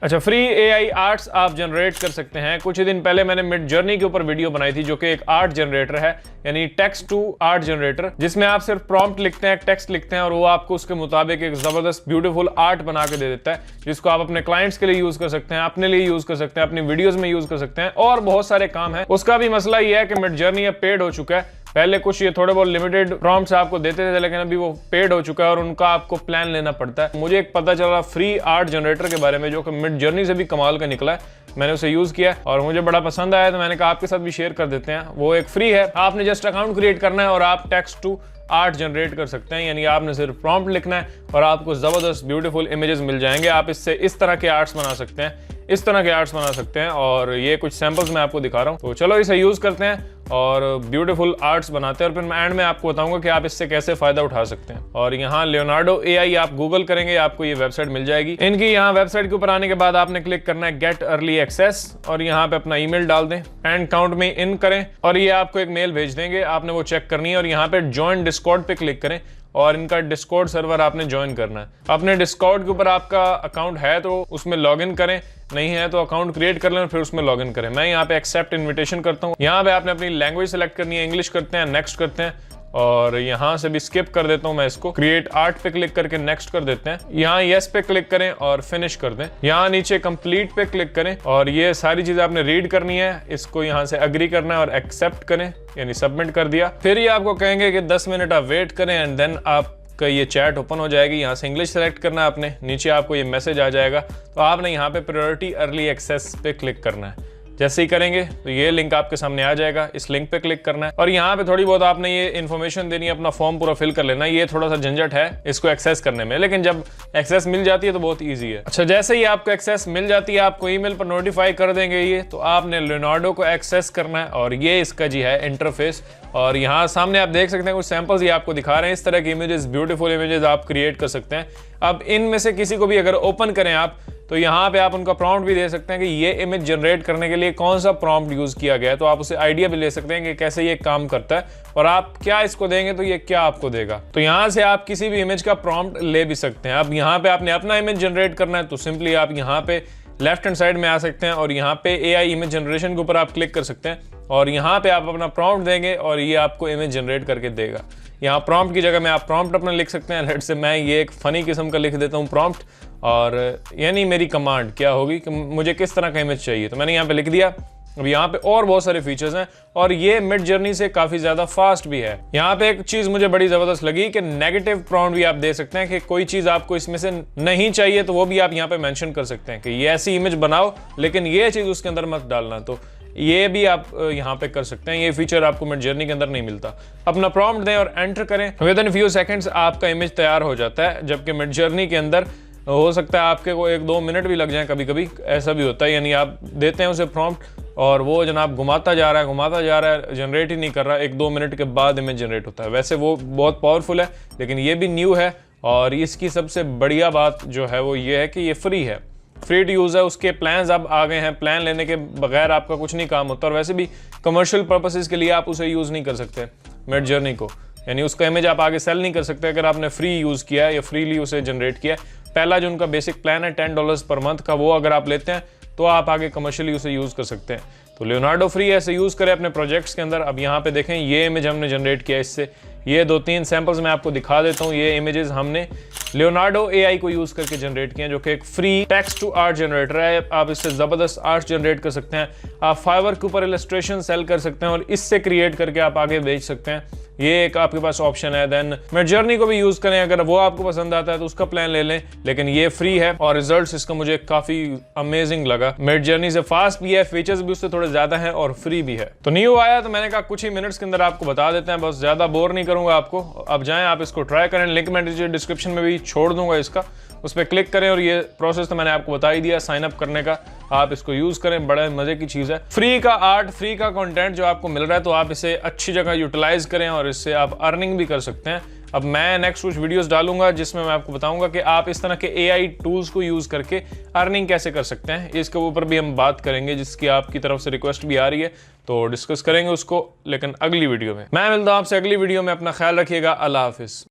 अच्छा, free AI arts आप generate कर सकते हैं। कुछ ही दिन पहले मैंने मिड जर्नी के ऊपर वीडियो बनाई थी जो कि एक आर्ट जनरेटर है, यानी टेक्स्ट टू आर्ट जनरेटर, जिसमें आप सिर्फ प्रॉम्प्ट लिखते हैं, टेक्स्ट लिखते हैं और वो आपको उसके मुताबिक एक जबरदस्त ब्यूटीफुल आर्ट बना के दे देता है, जिसको आप अपने क्लाइंट्स के लिए यूज कर सकते हैं, अपने लिए यूज कर सकते हैं, अपनी वीडियोज में यूज कर सकते हैं और बहुत सारे काम है। उसका भी मसला ये है कि मिड जर्नी अब पेड हो चुका है। पहले कुछ ये थोड़े बहुत लिमिटेड प्रॉम्प्ट्स आपको देते थे, लेकिन अभी वो पेड हो चुका है और उनका आपको प्लान लेना पड़ता है। मुझे एक पता चला फ्री आर्ट जनरेटर के बारे में जो कि मिड जर्नी से भी कमाल का निकला है। मैंने उसे यूज किया और मुझे बड़ा पसंद आया, तो मैंने कहा आपके साथ भी शेयर कर देते हैं। वो एक फ्री है, आपने जस्ट अकाउंट क्रिएट करना है और आप टेक्स्ट टू आर्ट जनरेट कर सकते हैं, यानी आपने सिर्फ प्रॉम्प्ट लिखना है और आपको जबरदस्त ब्यूटीफुल इमेजेस मिल जाएंगे। आप इससे इस तरह के आर्ट्स बना सकते हैं, इस तरह के आर्ट्स बना सकते हैं और ये कुछ सैंपल्स मैं आपको दिखा रहा हूँ। तो चलो इसे यूज करते हैं और ब्यूटीफुल आर्ट्स बनाते हैं और फिर मैं एंड में आपको बताऊंगा कि आप इससे कैसे फायदा उठा सकते हैं। और यहाँ लियोनार्डो एआई आप गूगल करेंगे, आपको ये वेबसाइट मिल जाएगी। इनकी यहाँ वेबसाइट के ऊपर आने के बाद आपने क्लिक करना है गेट अर्ली एक्सेस और यहाँ पे अपना ईमेल डाल दें, एंड काउंट में इन करें और ये आपको एक मेल भेज देंगे, आपने वो चेक करनी है और यहाँ पे ज्वाइन डिस्कॉर्ड पे क्लिक करें और इनका डिस्कॉर्ड सर्वर आपने ज्वाइन करना है। अपने डिस्कॉर्ड के ऊपर आपका अकाउंट है तो उसमें लॉगिन करें, नहीं है तो अकाउंट क्रिएट कर लें और फिर उसमें लॉगिन करें। मैं यहाँ पे एक्सेप्ट इनविटेशन करता हूँ। यहाँ पे आपने अपनी लैंग्वेज सेलेक्ट करनी है, इंग्लिश करते हैं, नेक्स्ट करते हैं और यहाँ से भी स्किप कर देता हूँ मैं इसको। क्रिएट आर्ट पे क्लिक करके नेक्स्ट कर देते हैं। यहाँ यस पे क्लिक करें और फिनिश कर दें। यहाँ नीचे कंप्लीट पे क्लिक करें और ये सारी चीजें आपने रीड करनी है, इसको यहाँ से अग्री करना है और एक्सेप्ट करें, यानी सबमिट कर दिया। फिर ये आपको कहेंगे कि 10 मिनट आप वेट करें एंड देन आपका ये चैट ओपन हो जाएगी। यहाँ से इंग्लिश सेलेक्ट करना है आपने, नीचे आपको ये मैसेज आ जाएगा, तो आपने यहाँ पे प्रायोरिटी अर्ली एक्सेस पे क्लिक करना है। जैसे ही करेंगे तो ये लिंक आपके सामने आ जाएगा, इस लिंक पे क्लिक करना है और यहाँ पे थोड़ी बहुत आपने ये इन्फॉर्मेशन देनी है, अपना फॉर्म पूरा फिल कर लेना है। ये थोड़ा सा झंझट है इसको एक्सेस करने में, लेकिन जब एक्सेस मिल जाती है तो बहुत ईजी है। अच्छा, जैसे ही आपको एक्सेस मिल जाती है आपको ईमेल पर नोटिफाई कर देंगे ये, तो आपने लियोनार्डो को एक्सेस करना है और ये इसका जी है इंटरफेस। और यहाँ सामने आप देख सकते हैं कुछ सैंपल्स ये आपको दिखा रहे हैं। इस तरह की इमेजेस, ब्यूटीफुल इमेजेस आप क्रिएट कर सकते हैं। अब इनमें से किसी को भी अगर ओपन करें आप, तो यहाँ पे आप उनका प्रॉम्प्ट भी दे सकते हैं कि ये इमेज जनरेट करने के लिए कौन सा प्रॉम्प्ट यूज किया गया है, तो आप उसे आइडिया भी ले सकते हैं कि कैसे ये काम करता है और आप क्या इसको देंगे तो ये क्या आपको देगा। तो यहाँ से आप किसी भी इमेज का प्रॉम्प्ट ले भी सकते हैं। अब यहाँ पे आपने अपना इमेज जनरेट करना है तो सिंपली आप यहाँ पे लेफ्ट हैंड साइड में आ सकते हैं और यहाँ पे एआई इमेज जनरेशन के ऊपर आप क्लिक कर सकते हैं और यहाँ पे आप अपना प्रॉम्प्ट देंगे और ये आपको इमेज जनरेट करके देगा। यहाँ प्रॉम्प्ट की जगह में आप प्रॉम्प्ट अपना लिख सकते हैं। लेट से मैं ये एक फनी किस्म का लिख देता हूँ प्रॉम्प्ट, और यानी मेरी कमांड क्या होगी कि मुझे किस तरह का इमेज चाहिए, तो मैंने यहाँ पे लिख दिया। अब यहाँ पे और बहुत सारे फीचर्स हैं और ये मिड जर्नी से काफी ज्यादा फास्ट भी है। यहाँ पे एक चीज मुझे बड़ी जबरदस्त लगी कि नेगेटिव प्रॉम्प्ट भी आप दे सकते हैं कि कोई चीज आपको इसमें से नहीं चाहिए तो वो भी आप यहाँ पे मेंशन कर सकते हैं कि ये ऐसी इमेज बनाओ लेकिन ये चीज उसके अंदर मत डालना, तो ये भी आप यहाँ पे कर सकते हैं। ये फीचर आपको मिड जर्नी के अंदर नहीं मिलता। अपना प्रॉम्प्ट दें और एंटर करें, विद इन फ्यू सेकंड्स आपका इमेज तैयार हो जाता है, जबकि मिड जर्नी के अंदर हो सकता है आपके को 1-2 मिनट भी लग जाए, कभी कभी ऐसा भी होता है। यानी आप देते हैं उसे प्रॉम्प्ट और वो जनाब घुमाता जा रहा है, जनरेट ही नहीं कर रहा, 1-2 मिनट के बाद इमेज जनरेट होता है। वैसे वो बहुत पावरफुल है लेकिन ये भी न्यू है और इसकी सबसे बढ़िया बात जो है वो ये है कि ये फ्री है, फ्री टू यूज है। उसके प्लान्स अब आ गए हैं, प्लान लेने के बगैर आपका कुछ नहीं काम होता और वैसे भी कमर्शियल पर्पसेस के लिए आप उसे यूज नहीं कर सकते मिड जर्नी को, यानी उसका इमेज आप आगे सेल नहीं कर सकते अगर आपने फ्री यूज किया है या फ्रीली उसे जनरेट किया है। पहला जो उनका बेसिक प्लान है $10 पर मंथ का, वो अगर आप लेते हैं तो आप आगे कमर्शियली उसे यूज कर सकते हैं। तो लियोनार्डो फ्री है, इसे यूज करें अपने प्रोजेक्ट्स के अंदर। अब यहाँ पे देखें ये इमेज हमने जनरेट किया इससे, ये 2-3 सैंपल्स मैं आपको दिखा देता हूँ। ये इमेजेस हमने लियोनार्डो एआई को यूज करके जनरेट किए हैं, जो कि एक free text to art generator है। आप इससे जबरदस्त आर्ट जनरेट कर सकते हैं, आप फाइवर के ऊपर इलस्ट्रेशन सेल कर सकते हैं और इससे क्रिएट करके आप आगे बेच सकते हैं। ये एक आपके पास ऑप्शन है। देन मिड जर्नी को भी यूज करें, अगर वो आपको पसंद आता है तो उसका प्लान ले लें, लेकिन ये फ्री है और रिजल्ट्स इसका मुझे काफी अमेजिंग लगा। मिड जर्नी से फास्ट भी है, फीचर्स भी उससे थोड़े ज्यादा हैं और फ्री भी है। तो न्यू आया तो मैंने कहा कुछ ही मिनट्स के अंदर आपको बता देते हैं, बस ज्यादा बोर नहीं करूंगा आपको। अब जाएं आप इसको ट्राई करें, लिंक मैं डिस्क्रिप्शन में भी छोड़ दूंगा इसका, उस पर क्लिक करें और ये प्रोसेस तो मैंने आपको बता ही दिया साइन अप करने का। आप इसको यूज करें, बड़े मजे की चीज है। फ्री का आर्ट, फ्री का कंटेंट जो आपको मिल रहा है तो आप इसे अच्छी जगह यूटिलाइज करें और इससे आप अर्निंग भी कर सकते हैं। अब मैं नेक्स्ट कुछ वीडियोस डालूंगा जिसमें मैं आपको बताऊंगा कि आप इस तरह के एआई टूल्स को यूज करके अर्निंग कैसे कर सकते हैं। इसके ऊपर भी हम बात करेंगे, जिसकी आपकी तरफ से रिक्वेस्ट भी आ रही है, तो डिस्कस करेंगे उसको, लेकिन अगली वीडियो में। मैं मिलता हूं आपसे अगली वीडियो में। अपना ख्याल रखिएगा। अल्लाह हाफिज।